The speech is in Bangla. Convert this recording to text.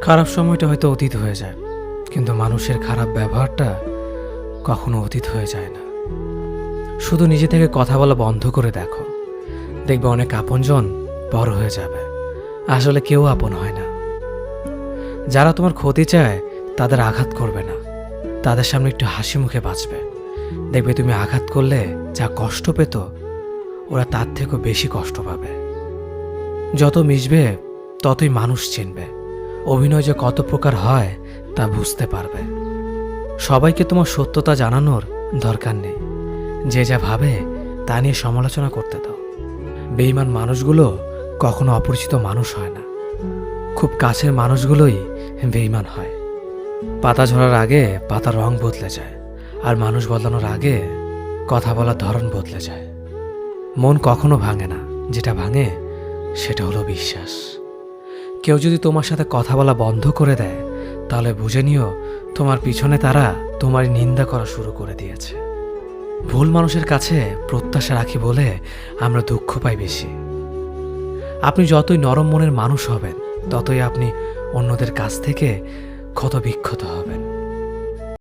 খারাপ সময়টা হয়তো অতীত হয়ে যায়, কিন্তু মানুষের খারাপ ব্যবহারটা কখনো অতীত হয়ে যায় না। শুধু নিজে থেকে কথা বলা বন্ধ করে দেখো, দেখবে অনেক আপনজন বড় হয়ে যাবে। আসলে কেউ আপন হয় না। যারা তোমার ক্ষতি চায় তাদের আঘাত করবে না, তাদের সামনে একটু হাসি মুখে বাঁচবে। দেখবে তুমি আঘাত করলে যা কষ্ট পেত, ওরা তার থেকেও বেশি কষ্ট পাবে। যত মিশবে ততই মানুষ চিনবে, অভিনয় যে কত প্রকার হয় তা বুঝতে পারবে। সবাইকে তোমার সত্যতা জানানোর দরকার নেই, যে যা ভাবে তা নিয়ে সমালোচনা করতে দাও। বেঈমান মানুষগুলো কখনো অপরিচিত মানুষ হয় না, খুব কাছের মানুষগুলোই বেঈমান হয়। পাতা ঝরার আগে পাতার রং বদলে যায়, আর মানুষ বদলানোর আগে কথা বলার ধরন বদলে যায়। মন কখনো ভাঙে না, যেটা ভাঙে সেটা হলো বিশ্বাস। কেউ যদি তোমার সাথে কথা বলা বন্ধ করে দেয়, তাহলে বুঝে নিও তোমার পিছনে তারা তোমার নিন্দা করা শুরু করে দিয়েছে। ভুল মানুষের কাছে প্রত্যাশা রাখি বলে আমরা দুঃখ পাই বেশি। আপনি যতই নরম মনের মানুষ হবেন, ততই আপনি অন্যদের কাছ থেকে ক্ষত বিক্ষত হবেন।